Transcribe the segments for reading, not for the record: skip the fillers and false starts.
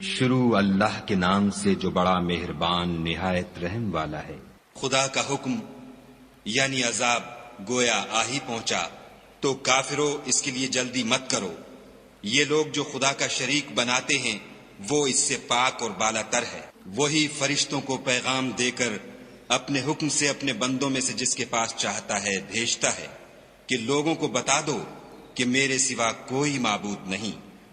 شروع اللہ کے نام سے جو بڑا مہربان نہایت رحم والا ہے۔ خدا کا حکم یعنی عذاب گویا آ ہی پہنچا تو کافروں اس کے لیے جلدی مت کرو۔ یہ لوگ جو خدا کا شریک بناتے ہیں وہ اس سے پاک اور بالا تر ہے۔ وہی فرشتوں کو پیغام دے کر اپنے حکم سے اپنے بندوں میں سے جس کے پاس چاہتا ہے بھیجتا ہے کہ لوگوں کو بتا دو کہ میرے سوا کوئی معبود نہیں،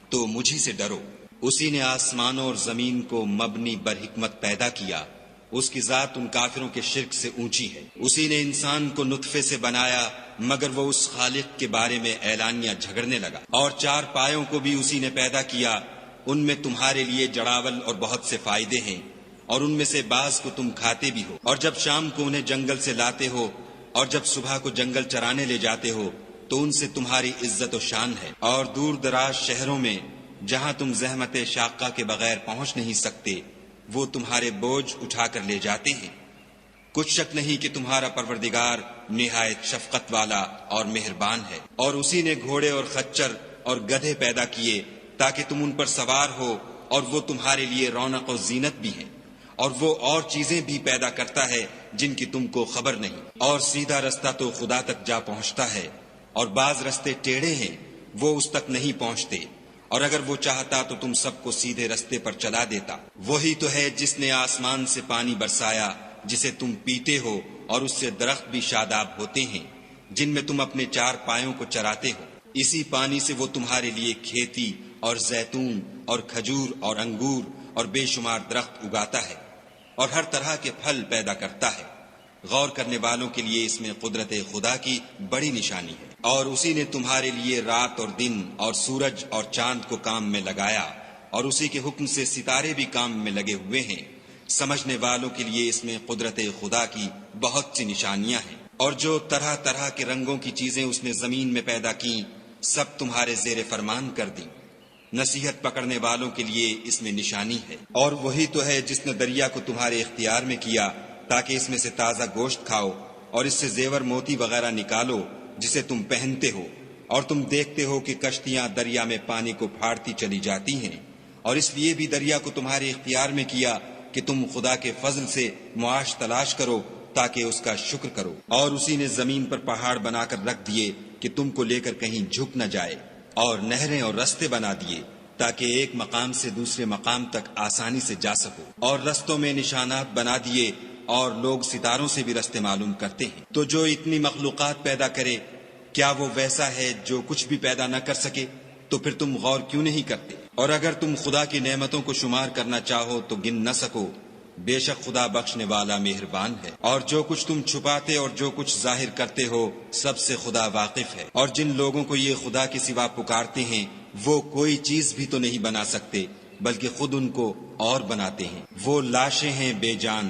تو مجھی سے ڈرو۔ اسی نے آسمانوں اور زمین کو مبنی بر حکمت پیدا کیا، اس کی ذات ان کافروں کے شرک سے اونچی ہے۔ اسی نے انسان کو نطفے سے بنایا مگر وہ اس خالق کے بارے میں اعلانیہ جھگڑنے لگا۔ اور چار پایوں کو بھی اسی نے پیدا کیا، ان میں تمہارے لیے جڑاول اور بہت سے فائدے ہیں، اور ان میں سے بعض کو تم کھاتے بھی ہو۔ اور جب شام کو انہیں جنگل سے لاتے ہو اور جب صبح کو جنگل چرانے لے جاتے ہو تو ان سے تمہاری عزت و شان ہے۔ اور دور دراز شہروں میں جہاں تم زحمت شاقہ کے بغیر پہنچ نہیں سکتے وہ تمہارے بوجھ اٹھا کر لے جاتے ہیں۔ کچھ شک نہیں کہ تمہارا پروردگار نہایت شفقت والا اور مہربان ہے۔ اور اسی نے گھوڑے اور خچر اور گدھے پیدا کیے تاکہ تم ان پر سوار ہو، اور وہ تمہارے لیے رونق و زینت بھی ہیں۔ اور وہ اور چیزیں بھی پیدا کرتا ہے جن کی تم کو خبر نہیں۔ اور سیدھا رستہ تو خدا تک جا پہنچتا ہے، اور بعض رستے ٹیڑھے ہیں وہ اس تک نہیں پہنچتے، اور اگر وہ چاہتا تو تم سب کو سیدھے رستے پر چلا دیتا۔ وہی تو ہے جس نے آسمان سے پانی برسایا جسے تم پیتے ہو، اور اس سے درخت بھی شاداب ہوتے ہیں جن میں تم اپنے چار پایوں کو چراتے ہو۔ اسی پانی سے وہ تمہارے لیے کھیتی اور زیتون اور کھجور اور انگور اور بے شمار درخت اگاتا ہے، اور ہر طرح کے پھل پیدا کرتا ہے۔ غور کرنے والوں کے لیے اس میں قدرت خدا کی بڑی نشانی ہے۔ اور اسی نے تمہارے لیے رات اور دن اور سورج اور چاند کو کام میں لگایا، اور اسی کے حکم سے ستارے بھی کام میں لگے ہوئے ہیں۔ سمجھنے والوں کے لیے اس میں قدرت خدا کی بہت سی نشانیاں ہیں۔ اور جو طرح طرح کے رنگوں کی چیزیں اس نے زمین میں پیدا کی سب تمہارے زیر فرمان کر دی۔ نصیحت پکڑنے والوں کے لیے اس میں نشانی ہے۔ اور وہی تو ہے جس نے دریا کو تمہارے اختیار میں کیا تاکہ اس میں سے تازہ گوشت کھاؤ، اور اس سے زیور موتی وغیرہ نکالو جسے تم پہنتے ہو، اور تم دیکھتے ہو کہ کشتیاں دریا میں پانی کو پھاڑتی چلی جاتی ہیں۔ اور اس لیے بھی دریا کو تمہارے اختیار میں کیا کہ تم خدا کے فضل سے معاش تلاش کرو تاکہ اس کا شکر کرو۔ اور اسی نے زمین پر پہاڑ بنا کر رکھ دیے کہ تم کو لے کر کہیں جھک نہ جائے، اور نہریں اور رستے بنا دیے تاکہ ایک مقام سے دوسرے مقام تک آسانی سے جا سکو۔ اور رستوں میں نشانات بنا دیے، اور لوگ ستاروں سے بھی رستے معلوم کرتے ہیں۔ تو جو اتنی مخلوقات پیدا کرے کیا وہ ویسا ہے جو کچھ بھی پیدا نہ کر سکے؟ تو پھر تم غور کیوں نہیں کرتے؟ اور اگر تم خدا کی نعمتوں کو شمار کرنا چاہو تو گن نہ سکو، بے شک خدا بخشنے والا مہربان ہے۔ اور جو کچھ تم چھپاتے اور جو کچھ ظاہر کرتے ہو سب سے خدا واقف ہے۔ اور جن لوگوں کو یہ خدا کے سوا پکارتے ہیں وہ کوئی چیز بھی تو نہیں بنا سکتے بلکہ خود ان کو اور بناتے ہیں۔ وہ لاشیں ہیں بے جان،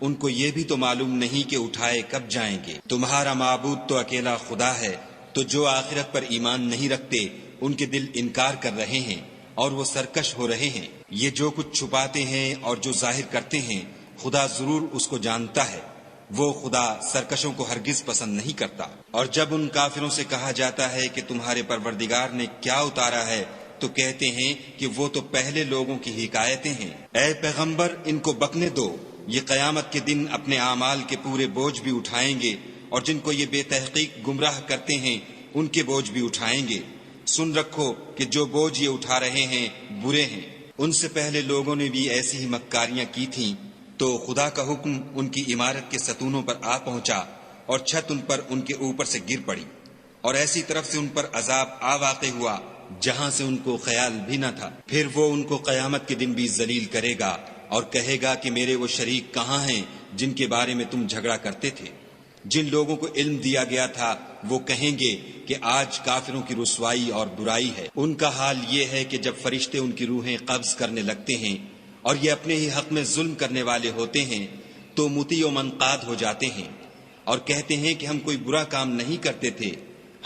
ان کو یہ بھی تو معلوم نہیں کہ اٹھائے کب جائیں گے۔ تمہارا معبود تو اکیلا خدا ہے، تو جو آخرت پر ایمان نہیں رکھتے ان کے دل انکار کر رہے ہیں اور وہ سرکش ہو رہے ہیں۔ یہ جو کچھ چھپاتے ہیں اور جو ظاہر کرتے ہیں خدا ضرور اس کو جانتا ہے۔ وہ خدا سرکشوں کو ہرگز پسند نہیں کرتا۔ اور جب ان کافروں سے کہا جاتا ہے کہ تمہارے پروردگار نے کیا اتارا ہے تو کہتے ہیں کہ وہ تو پہلے لوگوں کی حکایتیں ہیں۔ اے پیغمبر ان کو بکنے دو، یہ قیامت کے دن اپنے اعمال کے پورے بوجھ بھی اٹھائیں گے، اور جن کو یہ بے تحقیق گمراہ کرتے ہیں ان کے بوجھ بھی اٹھائیں گے۔ سن رکھو کہ جو بوجھ یہ اٹھا رہے ہیں برے ہیں۔ ان سے پہلے لوگوں نے بھی ایسی ہی مکاریاں کی تھیں، تو خدا کا حکم ان کی عمارت کے ستونوں پر آ پہنچا، اور چھت ان پر ان کے اوپر سے گر پڑی، اور ایسی طرف سے ان پر عذاب آ واقع ہوا جہاں سے ان کو خیال بھی نہ تھا۔ پھر وہ ان کو قیامت کے دن بھی ذلیل کرے گا اور کہے گا کہ میرے وہ شریک کہاں ہیں جن کے بارے میں تم جھگڑا کرتے تھے؟ جن لوگوں کو علم دیا گیا تھا وہ کہیں گے کہ آج کافروں کی رسوائی اور برائی ہے۔ ان کا حال یہ ہے کہ جب فرشتے ان کی روحیں قبض کرنے لگتے ہیں اور یہ اپنے ہی حق میں ظلم کرنے والے ہوتے ہیں تو مطیع و منقاد ہو جاتے ہیں اور کہتے ہیں کہ ہم کوئی برا کام نہیں کرتے تھے،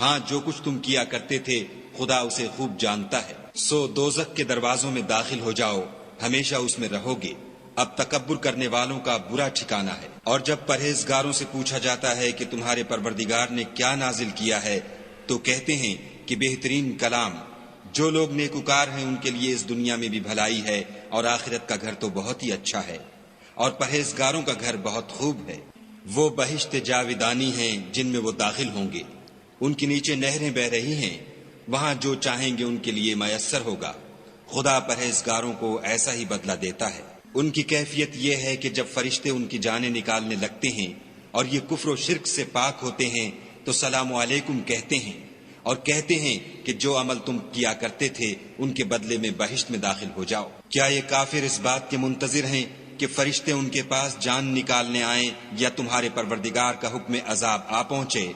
ہاں جو کچھ تم کیا کرتے تھے خدا اسے خوب جانتا ہے۔ سو دوزخ کے دروازوں میں داخل ہو جاؤ، ہمیشہ اس میں رہو گے، اب تکبر کرنے والوں کا برا ٹھکانہ ہے۔ اور جب پرہیزگاروں سے پوچھا جاتا ہے کہ تمہارے پروردگار نے کیا نازل کیا ہے تو کہتے ہیں کہ بہترین کلام جو لوگ نیکوکار ہیں ان کے لیے اس دنیا میں بھی بھلائی ہے اور آخرت کا گھر تو بہت ہی اچھا ہے، اور پرہیزگاروں کا گھر بہت خوب ہے۔ وہ بہشت جاودانی ہیں جن میں وہ داخل ہوں گے، ان کے نیچے نہریں بہ رہی ہیں، وہاں جو چاہیں گے ان کے لیے میسر ہوگا۔ خدا پرہیزگاروں کو ایسا ہی بدلہ دیتا ہے۔ ان کی کیفیت یہ ہے کہ جب فرشتے ان کی جانیں نکالنے لگتے ہیں اور یہ کفر و شرک سے پاک ہوتے ہیں تو سلام علیکم کہتے ہیں، اور کہتے ہیں کہ جو عمل تم کیا کرتے تھے ان کے بدلے میں بہشت میں داخل ہو جاؤ۔ کیا یہ کافر اس بات کے منتظر ہیں کہ فرشتے ان کے پاس جان نکالنے آئیں یا تمہارے پروردگار کا حکم عذاب آ پہنچے؟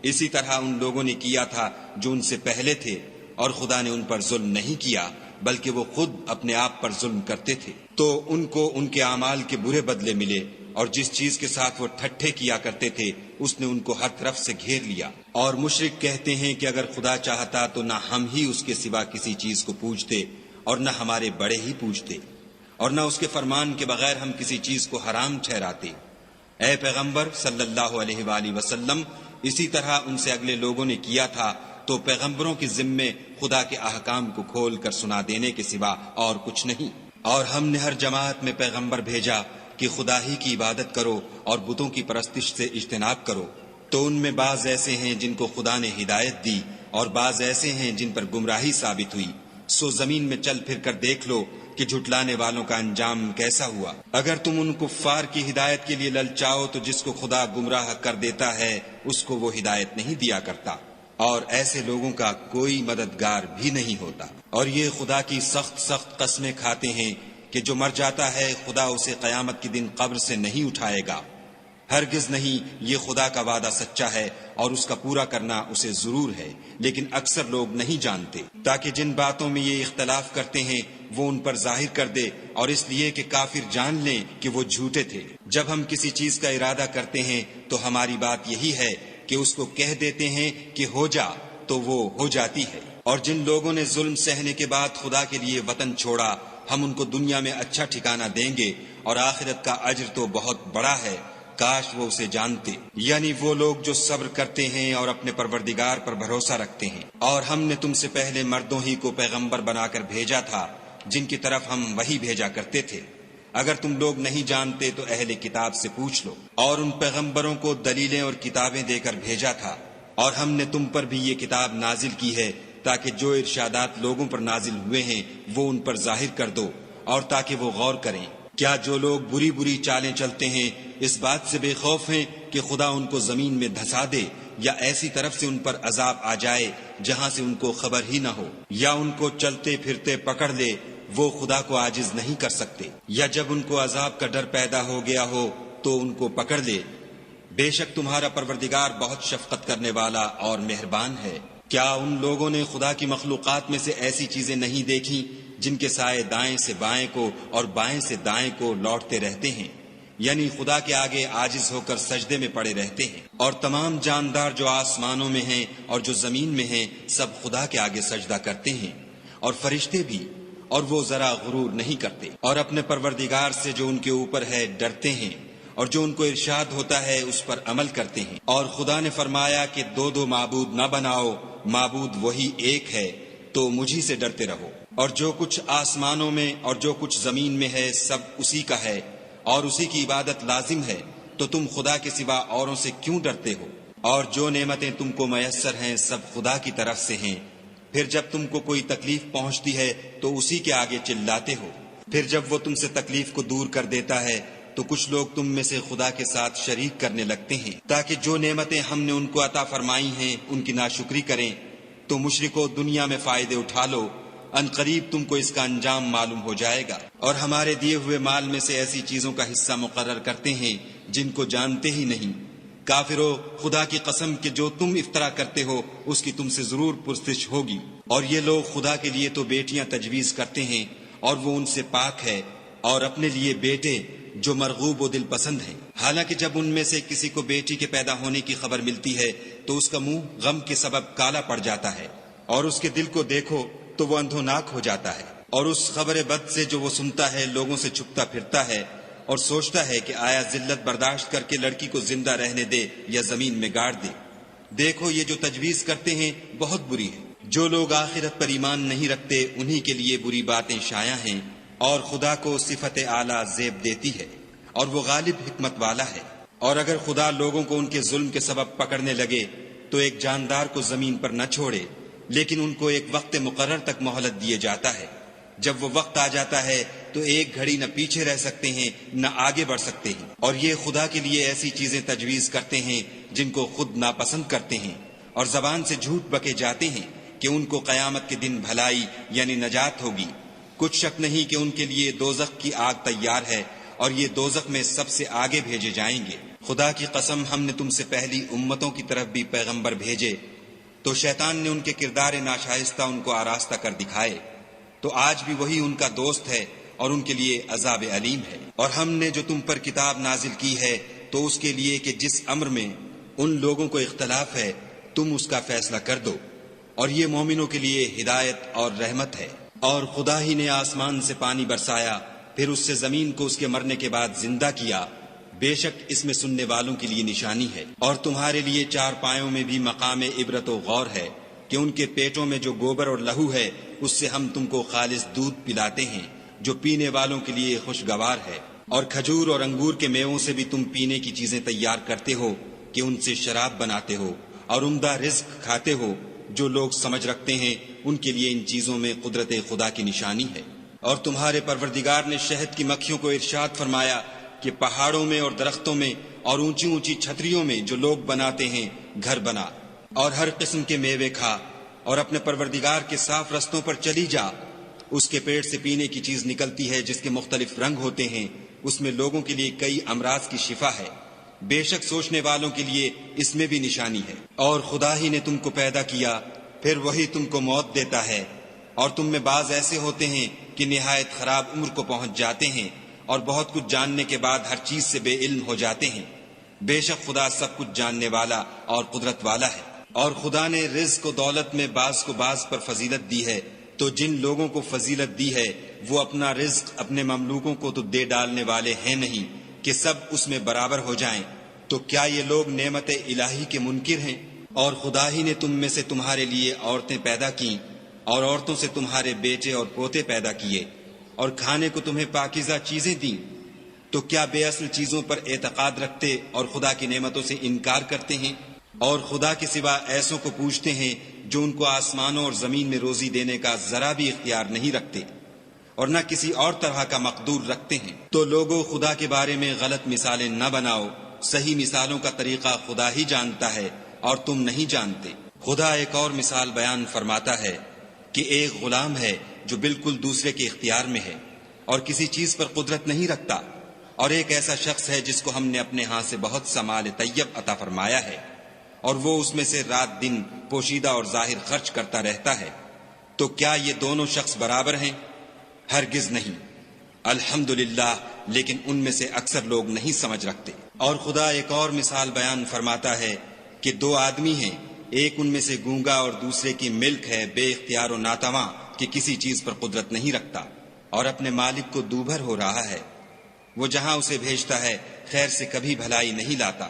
اسی طرح ان لوگوں نے کیا تھا جو ان سے پہلے تھے، اور خدا نے ان پر ظلم نہیں کیا بلکہ وہ خود اپنے آپ پر ظلم کرتے تھے۔ تو ان کو ان کے اعمال کے برے بدلے ملے، اور جس چیز کے ساتھ وہ ٹھٹھے کیا کرتے تھے اس نے ان کو ہر طرف سے گھیر لیا۔ اور مشرک کہتے ہیں کہ اگر خدا چاہتا تو نہ ہم ہی اس کے سوا کسی چیز کو پوجتے اور نہ ہمارے بڑے ہی پوجتے، اور نہ اس کے فرمان کے بغیر ہم کسی چیز کو حرام ٹھہراتے۔ اے پیغمبر صلی اللہ علیہ وآلہ وسلم، اسی طرح ان سے اگلے لوگوں نے کیا تھا، تو پیغمبروں کے ذمے خدا کے احکام کو کھول کر سنا دینے کے سوا اور کچھ نہیں۔ اور ہم نے ہر جماعت میں پیغمبر بھیجا کہ خدا ہی کی عبادت کرو اور بتوں کی پرستش سے اجتناب کرو، تو ان میں بعض ایسے ہیں جن کو خدا نے ہدایت دی اور بعض ایسے ہیں جن پر گمراہی ثابت ہوئی۔ سو زمین میں چل پھر کر دیکھ لو کہ جھٹلانے والوں کا انجام کیسا ہوا۔ اگر تم ان کفار کی ہدایت کے لیے للچاؤ تو جس کو خدا گمراہ کر دیتا ہے اس کو وہ ہدایت نہیں دیا کرتا، اور ایسے لوگوں کا کوئی مددگار بھی نہیں ہوتا۔ اور یہ خدا کی سخت سخت قسمیں کھاتے ہیں کہ جو مر جاتا ہے خدا اسے قیامت کے دن قبر سے نہیں اٹھائے گا۔ ہرگز نہیں، یہ خدا کا وعدہ سچا ہے اور اس کا پورا کرنا اسے ضرور ہے، لیکن اکثر لوگ نہیں جانتے۔ تاکہ جن باتوں میں یہ اختلاف کرتے ہیں وہ ان پر ظاہر کر دے، اور اس لیے کہ کافر جان لیں کہ وہ جھوٹے تھے۔ جب ہم کسی چیز کا ارادہ کرتے ہیں تو ہماری بات یہی ہے کہ اس کو کہہ دیتے ہیں کہ ہو جا، تو وہ ہو جاتی ہے۔ اور جن لوگوں نے ظلم سہنے کے بعد خدا کے لیے وطن چھوڑا، ہم ان کو دنیا میں اچھا ٹھکانہ دیں گے، اور آخرت کا اجر تو بہت بڑا ہے، کاش وہ اسے جانتے۔ یعنی وہ لوگ جو صبر کرتے ہیں اور اپنے پروردگار پر بھروسہ رکھتے ہیں۔ اور ہم نے تم سے پہلے مردوں ہی کو پیغمبر بنا کر بھیجا تھا جن کی طرف ہم وحی بھیجا کرتے تھے۔ اگر تم لوگ نہیں جانتے تو اہل کتاب سے پوچھ لو۔ اور ان پیغمبروں کو دلیلیں اور کتابیں دے کر بھیجا تھا، اور ہم نے تم پر بھی یہ کتاب نازل کی ہے تاکہ جو ارشادات لوگوں پر نازل ہوئے ہیں وہ ان پر ظاہر کر دو، اور تاکہ وہ غور کریں۔ کیا جو لوگ بری بری چالیں چلتے ہیں اس بات سے بے خوف ہیں کہ خدا ان کو زمین میں دھسا دے، یا ایسی طرف سے ان پر عذاب آ جائے جہاں سے ان کو خبر ہی نہ ہو، یا ان کو چلتے پھرتے پکڑ لے، وہ خدا کو عاجز نہیں کر سکتے، یا جب ان کو عذاب کا ڈر پیدا ہو گیا ہو تو ان کو پکڑ لے۔ بے شک تمہارا پروردگار بہت شفقت کرنے والا اور مہربان ہے۔ کیا ان لوگوں نے خدا کی مخلوقات میں سے ایسی چیزیں نہیں دیکھی جن کے سائے دائیں سے بائیں کو اور بائیں سے دائیں کو لوٹتے رہتے ہیں؟ یعنی خدا کے آگے عاجز ہو کر سجدے میں پڑے رہتے ہیں۔ اور تمام جاندار جو آسمانوں میں ہیں اور جو زمین میں ہیں سب خدا کے آگے سجدہ کرتے ہیں، اور فرشتے بھی، اور وہ ذرا غرور نہیں کرتے، اور اپنے پروردگار سے جو ان کے اوپر ہے ڈرتے ہیں، اور جو ان کو ارشاد ہوتا ہے اس پر عمل کرتے ہیں۔ اور خدا نے فرمایا کہ دو دو معبود نہ بناؤ، معبود وہی ایک ہے، تو مجھی سے ڈرتے رہو۔ اور جو کچھ آسمانوں میں اور جو کچھ زمین میں ہے سب اسی کا ہے، اور اسی کی عبادت لازم ہے، تو تم خدا کے سوا اوروں سے کیوں ڈرتے ہو؟ اور جو نعمتیں تم کو میسر ہیں سب خدا کی طرف سے ہیں۔ پھر جب تم کو کوئی تکلیف پہنچتی ہے تو اسی کے آگے چلاتے ہو، پھر جب وہ تم سے تکلیف کو دور کر دیتا ہے تو کچھ لوگ تم میں سے خدا کے ساتھ شریک کرنے لگتے ہیں تاکہ جو نعمتیں ہم نے ان کو عطا فرمائی ہیں ان کی ناشکری کریں۔ تو مشرکو دنیا میں فائدے اٹھا لو، ان قریب تم کو اس کا انجام معلوم ہو جائے گا۔ اور ہمارے دیے ہوئے مال میں سے ایسی چیزوں کا حصہ مقرر کرتے ہیں جن کو جانتے ہی نہیں۔ کافرو، خدا کی قسم کہ جو تم افطرا کرتے ہو اس کی تم سے ضرور پرسش ہوگی۔ اور یہ لوگ خدا کے لیے تو بیٹیاں تجویز کرتے ہیں اور وہ ان سے پاک ہے، اور اپنے لیے بیٹے جو مرغوب و دل پسند ہیں۔ حالانکہ جب ان میں سے کسی کو بیٹی کے پیدا ہونے کی خبر ملتی ہے تو اس کا منہ غم کے سبب کالا پڑ جاتا ہے، اور اس کے دل کو دیکھو تو وہ اندھوناک ہو جاتا ہے، اور اس خبر بد سے جو وہ سنتا ہے لوگوں سے چھپتا پھرتا ہے اور سوچتا ہے کہ آیا ذلت برداشت کر کے لڑکی کو زندہ رہنے دے یا زمین میں گاڑ دے۔ دیکھو یہ جو تجویز کرتے ہیں بہت بری ہے۔ جو لوگ آخرت پر ایمان نہیں رکھتے انہی کے لیے بری باتیں شائع ہیں، اور خدا کو صفت اعلیٰ زیب دیتی ہے، اور وہ غالب حکمت والا ہے۔ اور اگر خدا لوگوں کو ان کے ظلم کے سبب پکڑنے لگے تو ایک جاندار کو زمین پر نہ چھوڑے، لیکن ان کو ایک وقت مقرر تک مہلت دیے جاتا ہے۔ جب وہ وقت آ جاتا ہے تو ایک گھڑی نہ پیچھے رہ سکتے ہیں نہ آگے بڑھ سکتے ہیں، اور یہ خدا کے لیے ایسی چیزیں تجویز کرتے ہیں جن کو خود ناپسند کرتے ہیں، اور زبان سے جھوٹ بکے جاتے ہیں کہ ان کو قیامت کے دن بھلائی یعنی نجات ہوگی۔ کچھ شک نہیں کہ ان کے لیے دوزخ کی آگ تیار ہے، اور یہ دوزخ میں سب سے آگے بھیجے جائیں گے۔ خدا کی قسم، ہم نے تم سے پہلی امتوں کی طرف بھی پیغمبر بھیجے، تو شیطان نے ان کے کردار ناشائستہ ان کو آراستہ کر دکھائے، تو آج بھی وہی ان کا دوست ہے اور ان کے لیے عذاب علیم ہے۔ اور ہم نے جو تم پر کتاب نازل کی ہے تو اس کے لیے کہ جس امر میں ان لوگوں کو اختلاف ہے تم اس کا فیصلہ کر دو، اور یہ مومنوں کے لیے ہدایت اور رحمت ہے۔ اور خدا ہی نے آسمان سے پانی برسایا، پھر اس سے زمین کو اس کے مرنے کے بعد زندہ کیا، بے شک اس میں سننے والوں کے لیے نشانی ہے۔ اور تمہارے لیے چار پایوں میں بھی مقام عبرت و غور ہے کہ ان کے پیٹوں میں جو گوبر اور لہو ہے اس سے ہم تم کو خالص دودھ پلاتے ہیں جو پینے والوں کے لیے خوشگوار ہے، اور کھجور اور انگور کے میووں سے بھی تم پینے کی چیزیں تیار کرتے ہو کہ ان سے شراب بناتے ہو، اور عمدہ رزق کھاتے ہو۔ جو لوگ سمجھ رکھتے ہیں ان کے لیے ان چیزوں میں قدرت خدا کی نشانی ہے۔ اور تمہارے پروردگار نے شہد کی مکھیوں کو ارشاد فرمایا کہ پہاڑوں میں اور درختوں میں اور اونچی اونچی چھتریوں میں جو لوگ بناتے ہیں گھر بنا، اور ہر قسم کے میوے کھا، اور اپنے پروردگار کے صاف رستوں پر چلی جا۔ اس کے پیٹ سے پینے کی چیز نکلتی ہے جس کے مختلف رنگ ہوتے ہیں، اس میں لوگوں کے لیے کئی امراض کی شفا ہے، بے شک سوچنے والوں کے لیے اس میں بھی نشانی ہے۔ اور خدا ہی نے تم کو پیدا کیا، پھر وہی تم کو موت دیتا ہے، اور تم میں بعض ایسے ہوتے ہیں کہ نہایت خراب عمر کو پہنچ جاتے ہیں، اور بہت کچھ جاننے کے بعد ہر چیز سے بے علم ہو جاتے ہیں۔ بے شک خدا سب کچھ جاننے والا اور قدرت والا ہے۔ اور خدا نے رزق و دولت میں بعض کو بعض پر فضیلت دی ہے، تو جن لوگوں کو فضیلت دی ہے وہ اپنا رزق اپنے مملوکوں کو تو دے ڈالنے والے ہیں نہیں کہ سب اس میں برابر ہو جائیں، تو کیا یہ لوگ نعمت الہی کے منکر ہیں؟ اور خدا ہی نے تم میں سے تمہارے لیے عورتیں پیدا کیں، اور عورتوں سے تمہارے بیٹے اور پوتے پیدا کیے، اور کھانے کو تمہیں پاکیزہ چیزیں دیں، تو کیا بے اصل چیزوں پر اعتقاد رکھتے اور خدا کی نعمتوں سے انکار کرتے ہیں؟ اور خدا کے سوا ایسوں کو پوچھتے ہیں جو ان کو آسمانوں اور زمین میں روزی دینے کا ذرا بھی اختیار نہیں رکھتے، اور نہ کسی اور طرح کا مقدور رکھتے ہیں۔ تو لوگوں، خدا کے بارے میں غلط مثالیں نہ بناؤ، صحیح مثالوں کا طریقہ خدا ہی جانتا ہے اور تم نہیں جانتے۔ خدا ایک اور مثال بیان فرماتا ہے کہ ایک غلام ہے جو بالکل دوسرے کے اختیار میں ہے اور کسی چیز پر قدرت نہیں رکھتا، اور ایک ایسا شخص ہے جس کو ہم نے اپنے ہاں سے بہت سا مال طیب عطا فرمایا ہے، اور وہ اس میں سے رات دن پوشیدہ اور ظاہر خرچ کرتا رہتا ہے۔ تو کیا یہ دونوں شخص برابر ہیں؟ ہرگز نہیں۔ الحمدللہ، لیکن ان میں سے اکثر لوگ نہیں سمجھ رکھتے۔ اور خدا ایک اور مثال بیان فرماتا ہے کہ دو آدمی ہیں، ایک ان میں سے گونگا اور دوسرے کی ملک ہے بے اختیار و ناتواں کہ کسی چیز پر قدرت نہیں رکھتا، اور اپنے مالک کو دوبھر ہو رہا ہے، وہ جہاں اسے بھیجتا ہے خیر سے کبھی بھلائی نہیں لاتا۔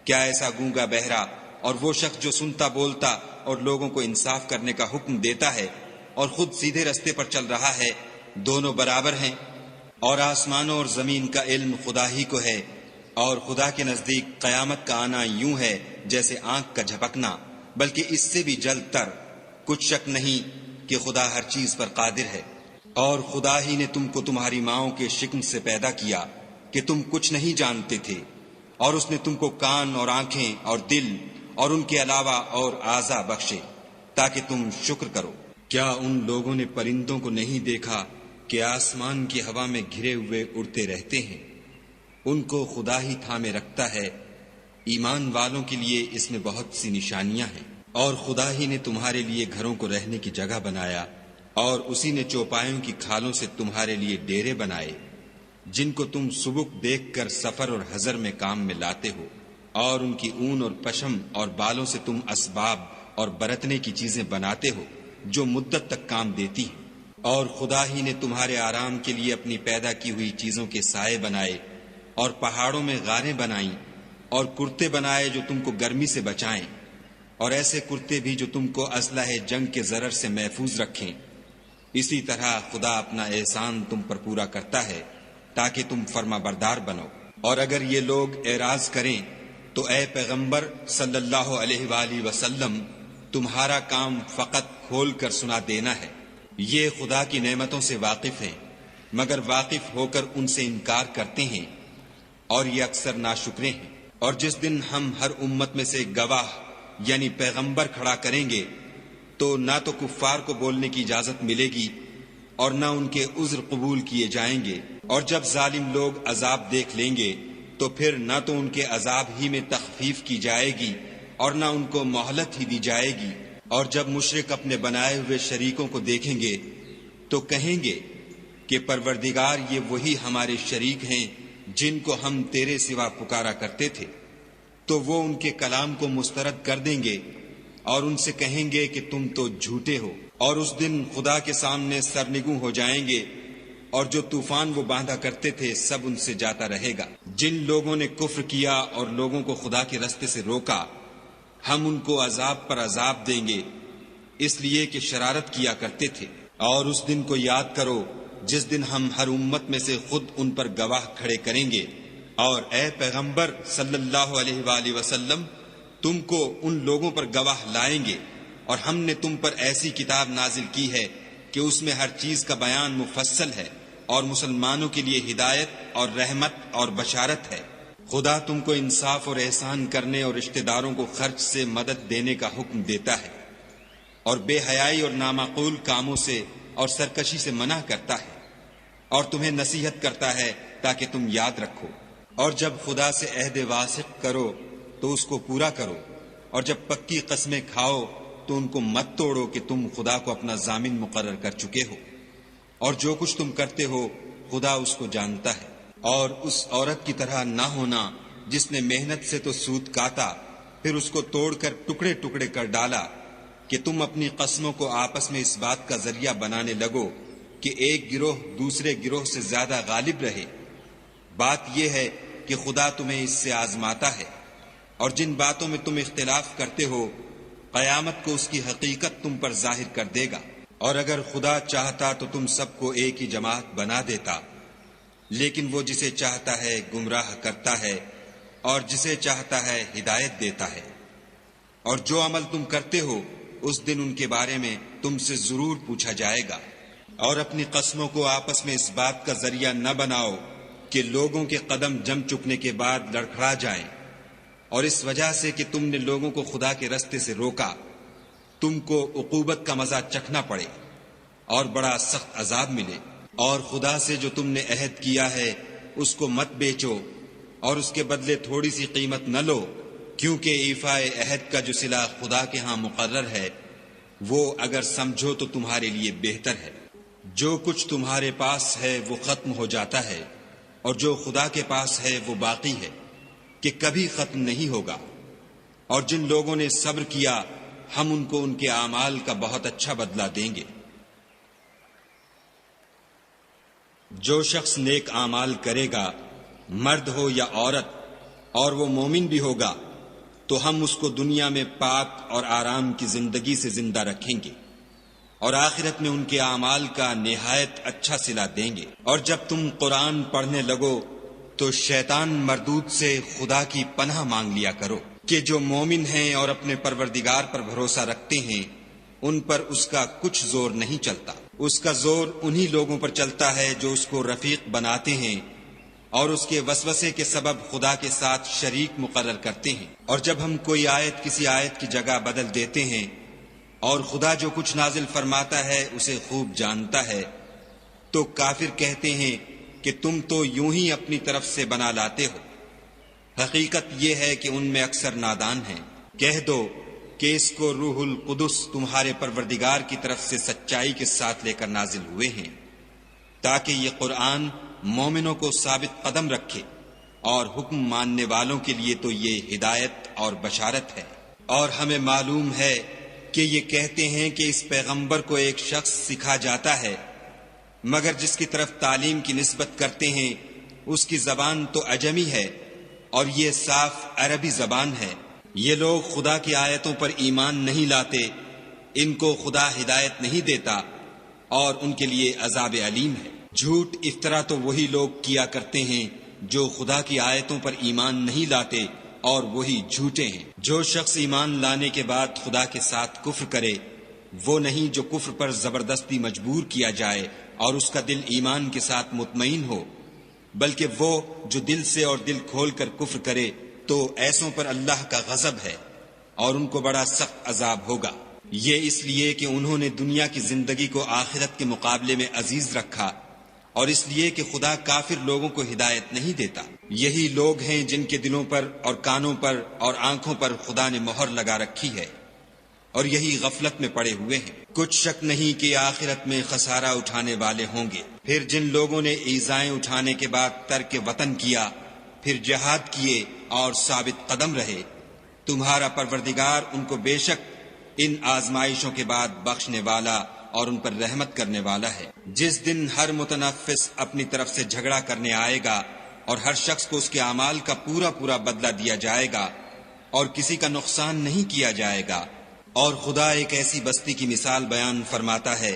کیا ایسا گونگا بہرا اور وہ شخص جو سنتا بولتا اور لوگوں کو انصاف کرنے کا حکم دیتا ہے اور خود سیدھے رستے پر چل رہا ہے، دونوں برابر ہیں؟ اور آسمانوں اور زمین کا علم خدا ہی کو ہے، اور خدا کے نزدیک قیامت کا آنا یوں ہے جیسے آنکھ کا جھپکنا، بلکہ اس سے بھی جلد تر۔ کچھ شک نہیں کہ خدا ہر چیز پر قادر ہے۔ اور خدا ہی نے تم کو تمہاری ماؤں کے شکم سے پیدا کیا کہ تم کچھ نہیں جانتے تھے، اور اس نے تم کو کان اور آنکھیں اور دل اور ان کے علاوہ اور اعضاء بخشے تاکہ تم شکر کرو۔ کیا ان لوگوں نے پرندوں کو نہیں دیکھا کہ آسمان کی ہوا میں گھرے ہوئے اڑتے رہتے ہیں؟ ان کو خدا ہی تھامے رکھتا ہے۔ ایمان والوں کے لیے اس میں بہت سی نشانیاں ہیں۔ اور خدا ہی نے تمہارے لیے گھروں کو رہنے کی جگہ بنایا، اور اسی نے چوپایوں کی کھالوں سے تمہارے لیے ڈیرے بنائے جن کو تم سبک دیکھ کر سفر اور حضر میں کام میں لاتے ہو، اور ان کی اون اور پشم اور بالوں سے تم اسباب اور برتنے کی چیزیں بناتے ہو جو مدت تک کام دیتی ہیں۔ اور خدا ہی نے تمہارے آرام کے لیے اپنی پیدا کی ہوئی چیزوں کے سائے بنائے، اور پہاڑوں میں غاریں بنائیں، اور کرتے بنائے جو تم کو گرمی سے بچائیں، اور ایسے کرتے بھی جو تم کو اسلحہ جنگ کے ضرر سے محفوظ رکھیں۔ اسی طرح خدا اپنا احسان تم پر پورا کرتا ہے تاکہ تم فرما بردار بنو۔ اور اگر یہ لوگ اعراض کریں تو اے پیغمبر صلی اللہ علیہ وآلہ وسلم، تمہارا کام فقط کھول کر سنا دینا ہے۔ یہ خدا کی نعمتوں سے واقف ہیں، مگر واقف ہو کر ان سے انکار کرتے ہیں، اور یہ اکثر ناشکرے ہیں۔ اور جس دن ہم ہر امت میں سے گواہ یعنی پیغمبر کھڑا کریں گے تو نہ تو کفار کو بولنے کی اجازت ملے گی اور نہ ان کے عذر قبول کیے جائیں گے۔ اور جب ظالم لوگ عذاب دیکھ لیں گے تو پھر نہ تو ان کے عذاب ہی میں تخفیف کی جائے گی اور نہ ان کو مہلت ہی دی جائے گی۔ اور جب مشرک اپنے بنائے ہوئے شریکوں کو دیکھیں گے تو کہیں گے کہ پروردگار یہ وہی ہمارے شریک ہیں جن کو ہم تیرے سوا پکارا کرتے تھے، تو وہ ان کے کلام کو مسترد کر دیں گے اور ان سے کہیں گے کہ تم تو جھوٹے ہو۔ اور اس دن خدا کے سامنے سرنگوں ہو جائیں گے، اور جو طوفان وہ باندھا کرتے تھے سب ان سے جاتا رہے گا۔ جن لوگوں نے کفر کیا اور لوگوں کو خدا کے رستے سے روکا، ہم ان کو عذاب پر عذاب دیں گے، اس لیے کہ شرارت کیا کرتے تھے۔ اور اس دن کو یاد کرو جس دن ہم ہر امت میں سے خود ان پر گواہ کھڑے کریں گے۔ اور اے پیغمبر صلی اللہ علیہ وآلہ وسلم، تم کو ان لوگوں پر گواہ لائیں گے، اور ہم نے تم پر ایسی کتاب نازل کی ہے کہ اس میں ہر چیز کا بیان مفصل ہے، اور مسلمانوں کے لیے ہدایت اور رحمت اور بشارت ہے۔ خدا تم کو انصاف اور احسان کرنے اور رشتہ داروں کو خرچ سے مدد دینے کا حکم دیتا ہے، اور بے حیائی اور نامعقول کاموں سے اور سرکشی سے منع کرتا ہے، اور تمہیں نصیحت کرتا ہے تاکہ تم یاد رکھو۔ اور جب خدا سے عہد واثق کرو تو اس کو پورا کرو، اور جب پکی قسمیں کھاؤ تو ان کو مت توڑو کہ تم خدا کو اپنا ضامن مقرر کر چکے ہو، اور جو کچھ تم کرتے ہو خدا اس کو جانتا ہے۔ اور اس عورت کی طرح نہ ہونا جس نے محنت سے تو سود کاتا پھر اس کو توڑ کر ٹکڑے ٹکڑے کر ڈالا، کہ تم اپنی قسموں کو آپس میں اس بات کا ذریعہ بنانے لگو کہ ایک گروہ دوسرے گروہ سے زیادہ غالب رہے۔ بات یہ ہے کہ خدا تمہیں اس سے آزماتا ہے، اور جن باتوں میں تم اختلاف کرتے ہو قیامت کو اس کی حقیقت تم پر ظاہر کر دے گا۔ اور اگر خدا چاہتا تو تم سب کو ایک ہی جماعت بنا دیتا، لیکن وہ جسے چاہتا ہے گمراہ کرتا ہے اور جسے چاہتا ہے ہدایت دیتا ہے۔ اور جو عمل تم کرتے ہو اس دن ان کے بارے میں تم سے ضرور پوچھا جائے گا۔ اور اپنی قسموں کو آپس میں اس بات کا ذریعہ نہ بناؤ کہ لوگوں کے قدم جم چکنے کے بعد لڑکھڑا جائیں، اور اس وجہ سے کہ تم نے لوگوں کو خدا کے رستے سے روکا تم کو عقوبت کا مزہ چکھنا پڑے اور بڑا سخت عذاب ملے۔ اور خدا سے جو تم نے عہد کیا ہے اس کو مت بیچو، اور اس کے بدلے تھوڑی سی قیمت نہ لو، کیونکہ ایفائے عہد کا جو صلہ خدا کے ہاں مقرر ہے وہ اگر سمجھو تو تمہارے لیے بہتر ہے۔ جو کچھ تمہارے پاس ہے وہ ختم ہو جاتا ہے، اور جو خدا کے پاس ہے وہ باقی ہے کہ کبھی ختم نہیں ہوگا۔ اور جن لوگوں نے صبر کیا ہم ان کو ان کے اعمال کا بہت اچھا بدلہ دیں گے۔ جو شخص نیک اعمال کرے گا، مرد ہو یا عورت، اور وہ مومن بھی ہوگا، تو ہم اس کو دنیا میں پاک اور آرام کی زندگی سے زندہ رکھیں گے، اور آخرت میں ان کے اعمال کا نہایت اچھا صلہ دیں گے۔ اور جب تم قرآن پڑھنے لگو تو شیطان مردود سے خدا کی پناہ مانگ لیا کرو، کہ جو مومن ہیں اور اپنے پروردگار پر بھروسہ رکھتے ہیں ان پر اس کا کچھ زور نہیں چلتا۔ اس کا زور انہی لوگوں پر چلتا ہے جو اس کو رفیق بناتے ہیں اور اس کے وسوسے کے سبب خدا کے ساتھ شریک مقرر کرتے ہیں۔ اور جب ہم کوئی آیت کسی آیت کی جگہ بدل دیتے ہیں اور خدا جو کچھ نازل فرماتا ہے اسے خوب جانتا ہے، تو کافر کہتے ہیں کہ تم تو یوں ہی اپنی طرف سے بنا لاتے ہو، حقیقت یہ ہے کہ ان میں اکثر نادان ہیں۔ کہہ دو کہ اس کو روح القدس تمہارے پروردگار کی طرف سے سچائی کے ساتھ لے کر نازل ہوئے ہیں، تاکہ یہ قرآن مومنوں کو ثابت قدم رکھے، اور حکم ماننے والوں کے لیے تو یہ ہدایت اور بشارت ہے۔ اور ہمیں معلوم ہے کہ یہ کہتے ہیں کہ اس پیغمبر کو ایک شخص سکھا جاتا ہے، مگر جس کی طرف تعلیم کی نسبت کرتے ہیں اس کی زبان تو عجمی ہے اور یہ صاف عربی زبان ہے۔ یہ لوگ خدا کی آیتوں پر ایمان نہیں لاتے، ان کو خدا ہدایت نہیں دیتا اور ان کے لیے عذاب علیم ہے۔ جھوٹ افطرا تو وہی لوگ کیا کرتے ہیں جو خدا کی آیتوں پر ایمان نہیں لاتے اور وہی جھوٹے ہیں۔ جو شخص ایمان لانے کے بعد خدا کے ساتھ کفر کرے وہ نہیں جو کفر پر زبردستی مجبور کیا جائے اور اس کا دل ایمان کے ساتھ مطمئن ہو، بلکہ وہ جو دل سے اور دل کھول کر کفر کرے تو ایسوں پر اللہ کا غضب ہے اور ان کو بڑا سخت عذاب ہوگا۔ یہ اس لیے کہ انہوں نے دنیا کی زندگی کو آخرت کے مقابلے میں عزیز رکھا اور اس لیے کہ خدا کافر لوگوں کو ہدایت نہیں دیتا۔ یہی لوگ ہیں جن کے دلوں پر اور کانوں پر اور آنکھوں پر خدا نے مہر لگا رکھی ہے اور یہی غفلت میں پڑے ہوئے ہیں۔ کچھ شک نہیں کہ آخرت میں خسارہ اٹھانے والے ہوں گے۔ پھر جن لوگوں نے ایذائیں اٹھانے کے بعد ترک وطن کیا، پھر جہاد کیے اور ثابت قدم رہے، تمہارا پروردگار ان کو بے شک ان آزمائشوں کے بعد بخشنے والا اور ان پر رحمت کرنے والا ہے۔ جس دن ہر متنفس اپنی طرف سے جھگڑا کرنے آئے گا اور ہر شخص کو اس کے اعمال کا پورا پورا بدلہ دیا جائے گا اور کسی کا نقصان نہیں کیا جائے گا۔ اور خدا ایک ایسی بستی کی مثال بیان فرماتا ہے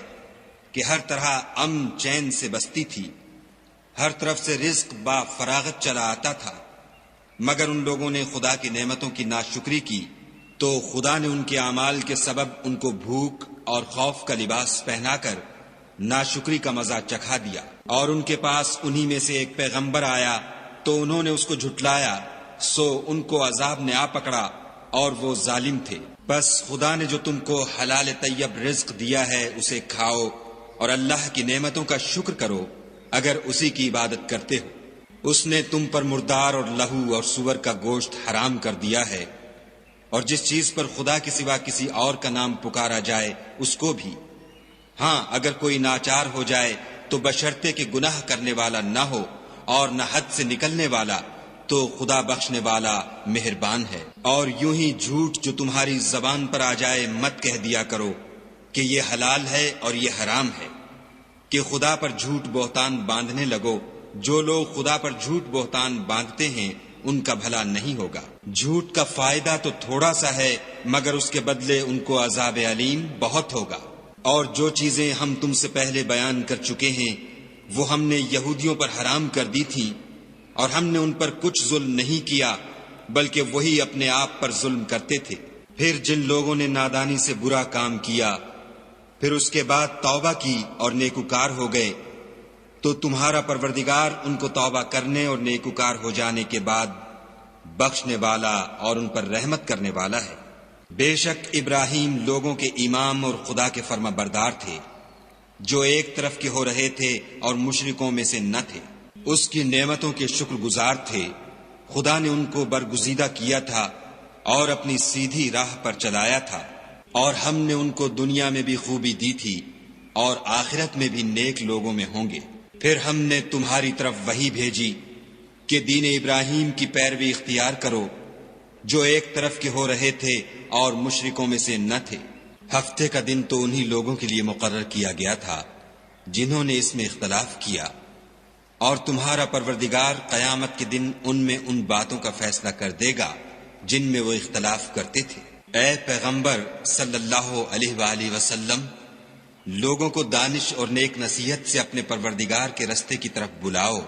کہ ہر طرح امن چین سے بستی تھی، ہر طرف سے رزق با فراغت چلا آتا تھا، مگر ان لوگوں نے خدا کی نعمتوں کی ناشکری کی تو خدا نے ان کے اعمال کے سبب ان کو بھوک اور خوف کا لباس پہنا کر ناشکری کا مزہ چکھا دیا۔ اور ان کے پاس انہی میں سے ایک پیغمبر آیا تو انہوں نے اس کو جھٹلایا، سو ان کو عذاب نے آ پکڑا اور وہ ظالم تھے۔ بس خدا نے جو تم کو حلال طیب رزق دیا ہے اسے کھاؤ اور اللہ کی نعمتوں کا شکر کرو اگر اسی کی عبادت کرتے ہو۔ اس نے تم پر مردار اور لہو اور سور کا گوشت حرام کر دیا ہے، اور جس چیز پر خدا کے سوا کسی اور کا نام پکارا جائے اس کو بھی۔ ہاں اگر کوئی ناچار ہو جائے تو بشرطے کہ گناہ کرنے والا نہ ہو اور نہ حد سے نکلنے والا، تو خدا بخشنے والا مہربان ہے۔ اور یوں ہی جھوٹ جو تمہاری زبان پر آ جائے مت کہہ دیا کرو کہ یہ حلال ہے اور یہ حرام ہے، کہ خدا پر جھوٹ بہتان باندھنے لگو۔ جو لوگ خدا پر جھوٹ بہتان باندھتے ہیں ان کا بھلا نہیں ہوگا۔ جھوٹ کا فائدہ تو تھوڑا سا ہے مگر اس کے بدلے ان کو عذاب علیم بہت ہوگا۔ اور جو چیزیں ہم تم سے پہلے بیان کر چکے ہیں وہ ہم نے یہودیوں پر حرام کر دی تھیں، اور ہم نے ان پر کچھ ظلم نہیں کیا بلکہ وہی اپنے آپ پر ظلم کرتے تھے۔ پھر جن لوگوں نے نادانی سے برا کام کیا پھر اس کے بعد توبہ کی اور نیکوکار ہو گئے تو تمہارا پروردگار ان کو توبہ کرنے اور نیکوکار ہو جانے کے بعد بخشنے والا اور ان پر رحمت کرنے والا ہے۔ بے شک ابراہیم لوگوں کے امام اور خدا کے فرما بردار تھے، جو ایک طرف کے ہو رہے تھے اور مشرکوں میں سے نہ تھے۔ اس کی نعمتوں کے شکر گزار تھے۔ خدا نے ان کو برگزیدہ کیا تھا اور اپنی سیدھی راہ پر چلایا تھا، اور ہم نے ان کو دنیا میں بھی خوبی دی تھی اور آخرت میں بھی نیک لوگوں میں ہوں گے۔ پھر ہم نے تمہاری طرف وحی بھیجی کہ دین ابراہیم کی پیروی اختیار کرو، جو ایک طرف کے ہو رہے تھے اور مشرکوں میں سے نہ تھے۔ ہفتے کا دن تو انہی لوگوں کے لیے مقرر کیا گیا تھا جنہوں نے اس میں اختلاف کیا، اور تمہارا پروردگار قیامت کے دن ان میں ان باتوں کا فیصلہ کر دے گا جن میں وہ اختلاف کرتے تھے۔ اے پیغمبر صلی اللہ علیہ وآلہ وسلم، لوگوں کو دانش اور نیک نصیحت سے اپنے پروردگار کے رستے کی طرف بلاؤ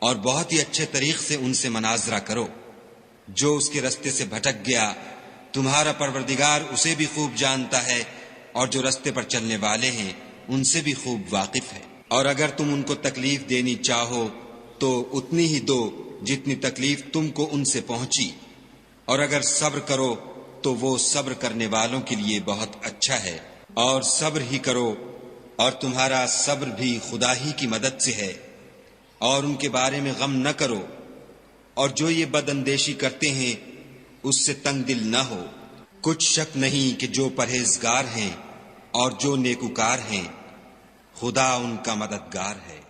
اور بہت ہی اچھے طریق سے ان سے مناظرہ کرو۔ جو اس کے رستے سے بھٹک گیا تمہارا پروردگار اسے بھی خوب جانتا ہے، اور جو رستے پر چلنے والے ہیں ان سے بھی خوب واقف ہے۔ اور اگر تم ان کو تکلیف دینی چاہو تو اتنی ہی دو جتنی تکلیف تم کو ان سے پہنچی، اور اگر صبر کرو تو وہ صبر کرنے والوں کے لیے بہت اچھا ہے۔ اور صبر ہی کرو، اور تمہارا صبر بھی خدا ہی کی مدد سے ہے، اور ان کے بارے میں غم نہ کرو، اور جو یہ بد اندیشی کرتے ہیں اس سے تنگ دل نہ ہو۔ کچھ شک نہیں کہ جو پرہیزگار ہیں اور جو نیکوکار ہیں خدا ان کا مددگار ہے۔